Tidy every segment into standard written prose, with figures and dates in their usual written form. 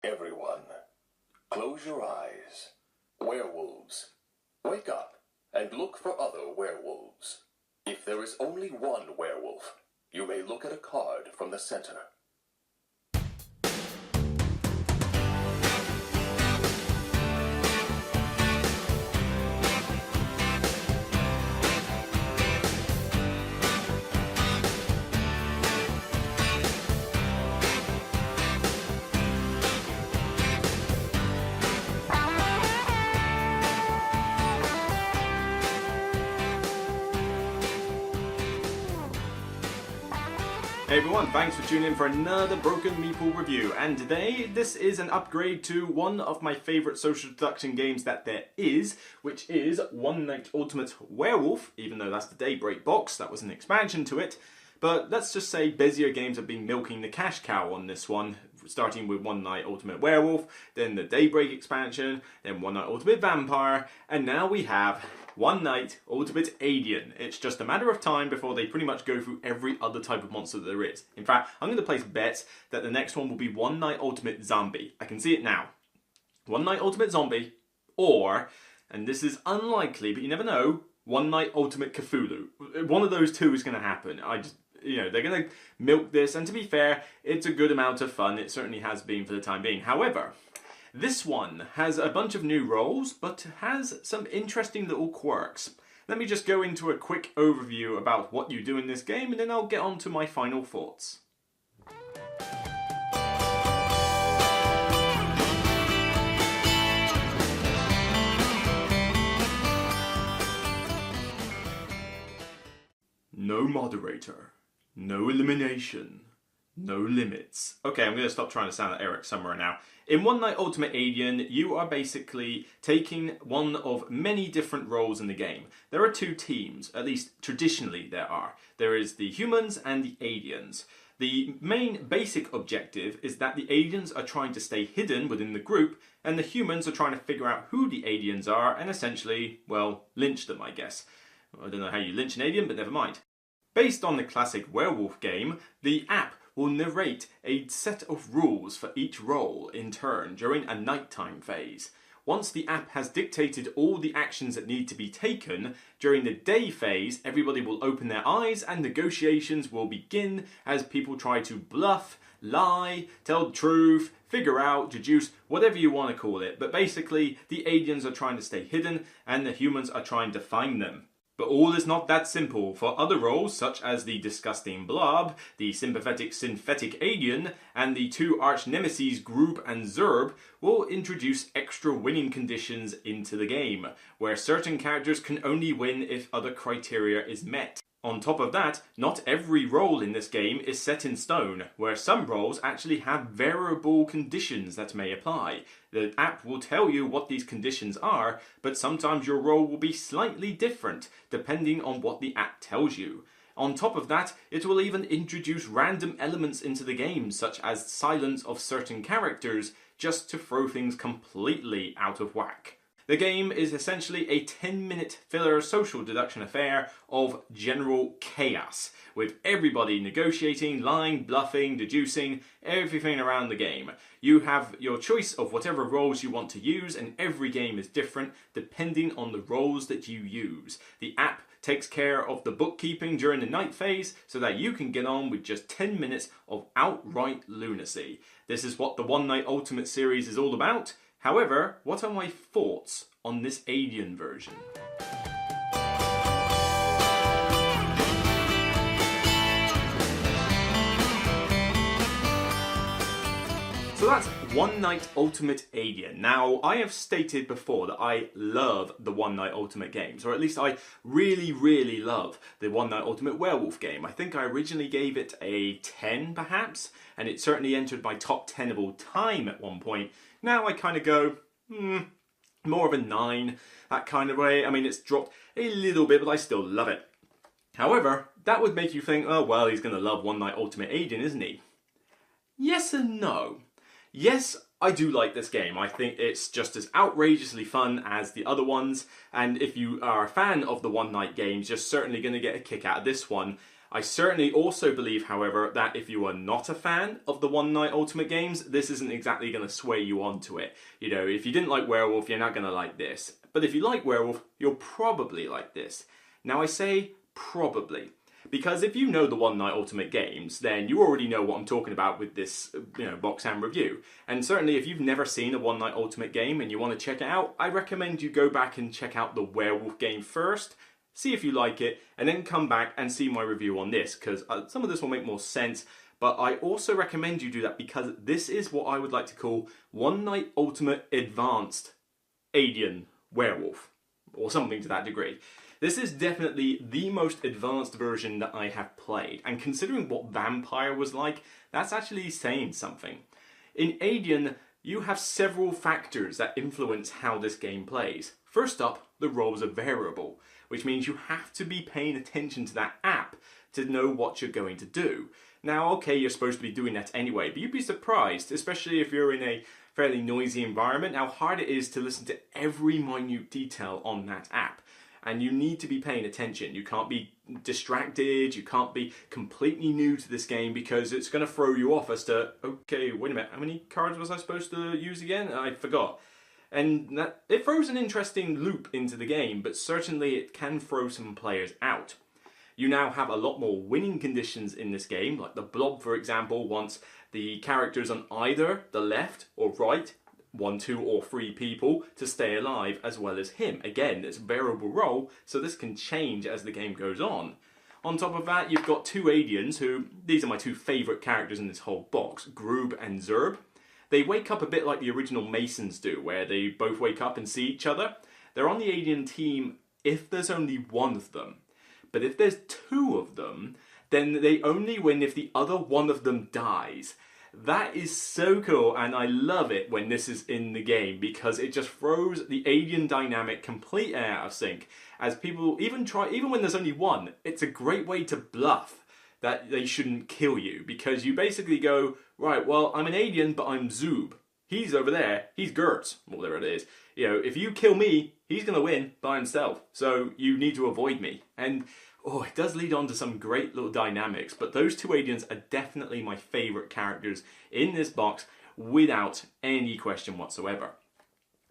Everyone, close your eyes. Werewolves, wake up and look for other werewolves. If there is only one werewolf, you may look at a card from the center. Hey everyone, thanks for tuning in for another Broken Meeple review, and today this is an upgrade to one of my favourite social deduction games that there is, which is One Night Ultimate Werewolf, even though that's the Daybreak box, that was an expansion to it. But let's just say busier games have been milking the cash cow on this one, starting with One Night Ultimate Werewolf, then the Daybreak expansion, then One Night Ultimate Vampire, and now we have One Night Ultimate Alien. It's just a matter of time before they pretty much go through every other type of monster that there is. In fact, I'm going to place bets that the next one will be One Night Ultimate Zombie. I can see it now. One Night Ultimate Zombie, or, and this is unlikely, but you never know, One Night Ultimate Cthulhu. One of those two is going to happen. They're going to milk this, and to be fair, it's a good amount of fun. It certainly has been for the time being. However, this one has a bunch of new roles, but has some interesting little quirks. Let me just go into a quick overview about what you do in this game, and then I'll get on to my final thoughts. No moderator. No elimination. No limits. Okay, I'm going to stop trying to sound like Eric somewhere now. In One Night Ultimate Alien, you are basically taking one of many different roles in the game. There are two teams, at least traditionally there are. There is the humans and the aliens. The main basic objective is that the aliens are trying to stay hidden within the group, and the humans are trying to figure out who the aliens are and essentially, well, lynch them, I guess. I don't know how you lynch an alien, but never mind. Based on the classic werewolf game, the app will narrate a set of rules for each role in turn during a nighttime phase. Once the app has dictated all the actions that need to be taken, during the day phase, everybody will open their eyes and negotiations will begin as people try to bluff, lie, tell the truth, figure out, deduce, whatever you want to call it. But basically, the aliens are trying to stay hidden and the humans are trying to find them. But all is not that simple. For other roles, such as the disgusting blob, the sympathetic synthetic alien, and the two arch-nemeses Groob and Zerb, will introduce extra winning conditions into the game, where certain characters can only win if other criteria is met. On top of that, not every role in this game is set in stone, where some roles actually have variable conditions that may apply. The app will tell you what these conditions are, but sometimes your role will be slightly different, depending on what the app tells you. On top of that, it will even introduce random elements into the game, such as silence of certain characters, just to throw things completely out of whack. The game is essentially a 10-minute filler social deduction affair of general chaos, with everybody negotiating, lying, bluffing, deducing, everything around the game. You have your choice of whatever roles you want to use, and every game is different depending on the roles that you use. The app takes care of the bookkeeping during the night phase so that you can get on with just 10 minutes of outright lunacy. This is what the One Night Ultimate series is all about. However, what are my thoughts on this alien version? So that's One Night Ultimate Alien. Now, I have stated before that I love the One Night Ultimate games, or at least I really, really love the One Night Ultimate Werewolf game. I think I originally gave it a 10 perhaps, and it certainly entered my top 10 of all time at one point. Now I kind of go, more of a 9, that kind of way. I mean, it's dropped a little bit, but I still love it. However, that would make you think, oh well, he's going to love One Night Ultimate Alien, isn't he? Yes and no. Yes, I do like this game. I think it's just as outrageously fun as the other ones, and if you are a fan of the One Night games, you're certainly going to get a kick out of this one. I certainly also believe, however, that if you are not a fan of the One Night Ultimate games, this isn't exactly going to sway you onto it. You know, if you didn't like Werewolf, you're not going to like this. But if you like Werewolf, you'll probably like this. Now I say probably, because if you know the One Night Ultimate games, then you already know what I'm talking about with this, box and review. And certainly if you've never seen a One Night Ultimate game and you want to check it out, I recommend you go back and check out the Werewolf game first, see if you like it, and then come back and see my review on this, because some of this will make more sense. But I also recommend you do that because this is what I would like to call One Night Ultimate Advanced Alien Werewolf, or something to that degree. This is definitely the most advanced version that I have played, and considering what Vampire was like, that's actually saying something. In Alien, you have several factors that influence how this game plays. First up, the roles are variable, which means you have to be paying attention to that app to know what you're going to do. Now, okay, you're supposed to be doing that anyway, but you'd be surprised, especially if you're in a fairly noisy environment, how hard it is to listen to every minute detail on that app. And you need to be paying attention. You can't be distracted, you can't be completely new to this game, because it's going to throw you off as to, okay, wait a minute, how many cards was I supposed to use again? I forgot. And that, it throws an interesting loop into the game, but certainly it can throw some players out. You now have a lot more winning conditions in this game, like the Blob, for example, wants the characters on either the left or right, 1, 2 or 3 people, to stay alive as well as him. Again, it's a variable role, so this can change as the game goes on. On top of that, you've got 2 aliens who, these are my 2 favourite characters in this whole box, Groob and Zerb. They wake up a bit like the original Masons do, where they both wake up and see each other. They're on the alien team if there's only one of them. But if there's 2 of them, then they only win if the other one of them dies. That is so cool, and I love it when this is in the game, because it just throws the alien dynamic completely out of sync. As people even when there's only one, it's a great way to bluff that they shouldn't kill you, because you basically go, right, well, I'm an alien, but I'm Zoob. He's over there, he's Gertz, whatever it is. You know, if you kill me, he's going to win by himself, so you need to avoid me. And it does lead on to some great little dynamics, but those 2 aliens are definitely my favourite characters in this box, without any question whatsoever.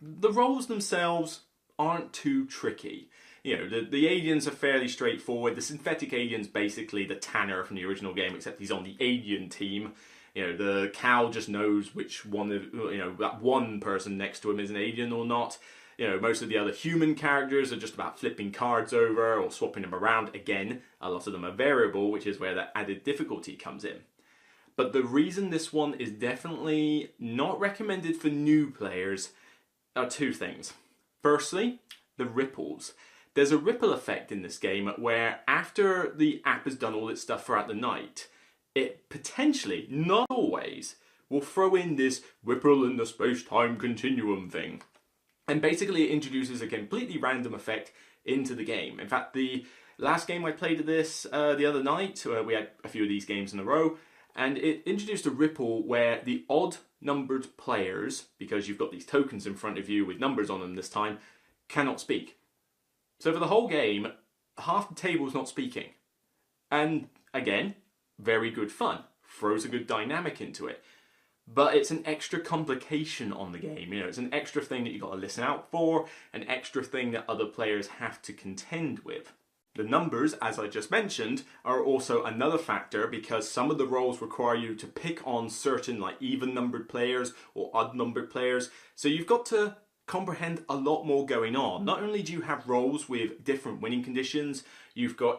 The roles themselves aren't too tricky. You know, the aliens are fairly straightforward. The synthetic alien's basically the Tanner from the original game, except he's on the alien team. You know, the Cal just knows which one of, that one person next to him is an alien or not. You know, most of the other human characters are just about flipping cards over or swapping them around. Again, a lot of them are variable, which is where that added difficulty comes in. But the reason this one is definitely not recommended for new players are 2 things. Firstly, the ripples. There's a ripple effect in this game where after the app has done all its stuff throughout the night, it potentially, not always, will throw in this ripple in the space-time continuum thing. And basically it introduces a completely random effect into the game. In fact, the last game I played of this the other night, we had a few of these games in a row, and it introduced a ripple where the odd numbered players, because you've got these tokens in front of you with numbers on them this time, cannot speak. So for the whole game, half the table's not speaking. And again, very good fun. Throws a good dynamic into it. But it's an extra complication on the game. You know, it's an extra thing that you've got to listen out for, an extra thing that other players have to contend with. The numbers, as I just mentioned, are also another factor, because some of the roles require you to pick on certain like even-numbered players or odd-numbered players. So you've got to comprehend a lot more going on. Not only do you have roles with different winning conditions,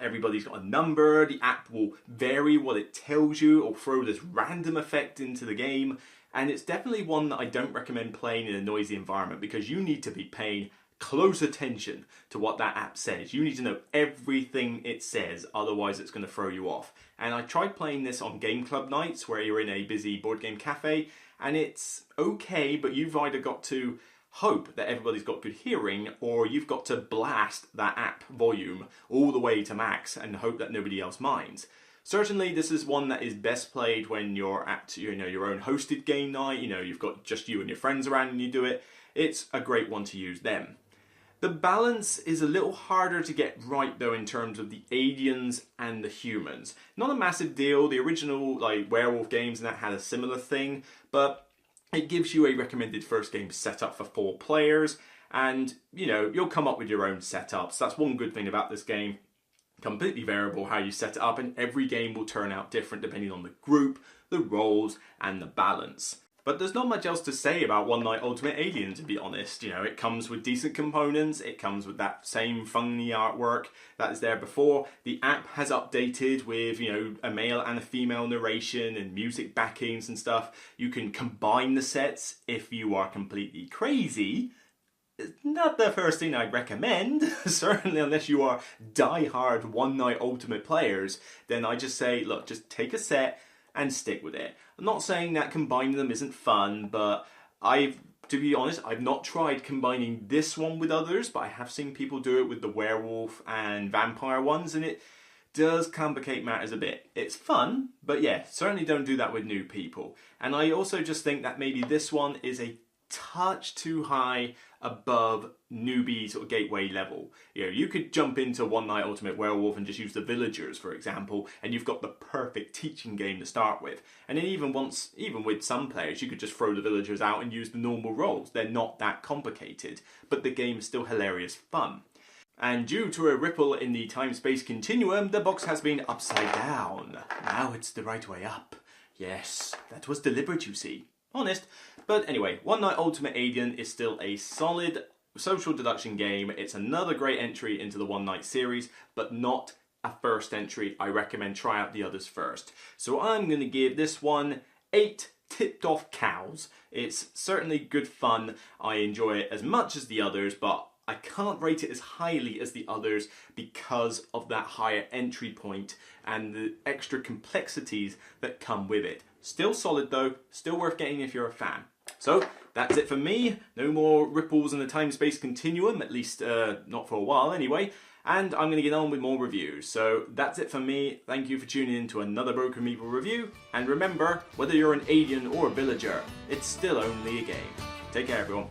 everybody's got a number, the app will vary what it tells you or throw this random effect into the game, and it's definitely one that I don't recommend playing in a noisy environment, because you need to be paying close attention to what that app says. You need to know everything it says, otherwise it's going to throw you off. And I tried playing this on game club nights where you're in a busy board game cafe, and it's okay, but you've either got to hope that everybody's got good hearing, or you've got to blast that app volume all the way to max and hope that nobody else minds. Certainly this is one that is best played when you're at your own hosted game night, you've got just you and your friends around and you do it. It's a great one to use then. The balance is a little harder to get right though in terms of the aliens and the humans. Not a massive deal. The original like werewolf games and that had a similar thing, but it gives you a recommended first game setup for 4 players, and you know, you'll come up with your own setups. That's one good thing about this game. Completely variable how you set it up, and every game will turn out different depending on the group, the roles, and the balance. But there's not much else to say about One Night Ultimate Alien, to be honest. You know, it comes with decent components, it comes with that same funny artwork that is there before. The app has updated with, you know, a male and a female narration and music backings and stuff. You can combine the sets if you are completely crazy. It's not the first thing I'd recommend, certainly unless you are die-hard One Night Ultimate players. Then I just say, look, just take a set and stick with it. I'm not saying that combining them isn't fun, but to be honest, I've not tried combining this one with others, but I have seen people do it with the werewolf and vampire ones, and it does complicate matters a bit. It's fun, but yeah, certainly don't do that with new people. And I also just think that maybe this one is a touch too high above newbie sort of gateway level. You know, you could jump into One Night Ultimate Werewolf and just use the villagers, for example, and you've got the perfect teaching game to start with. And then even with some players, you could just throw the villagers out and use the normal roles. They're not that complicated, but the game is still hilarious fun. And due to a ripple in the time-space continuum, the box has been upside down. Now it's the right way up. Yes, that was deliberate, you see. Honest. But anyway, One Night Ultimate Alien is still a solid social deduction game. It's another great entry into the One Night series, but not a first entry. I recommend try out the others first. So I'm going to give this one 8 tipped off cows. It's certainly good fun. I enjoy it as much as the others, but I can't rate it as highly as the others because of that higher entry point and the extra complexities that come with it. Still solid though, still worth getting if you're a fan. So that's it for me. No more ripples in the time-space continuum, at least not for a while anyway. And I'm going to get on with more reviews. So that's it for me. Thank you for tuning in to another Broken Meeple review. And remember, whether you're an alien or a villager, it's still only a game. Take care everyone.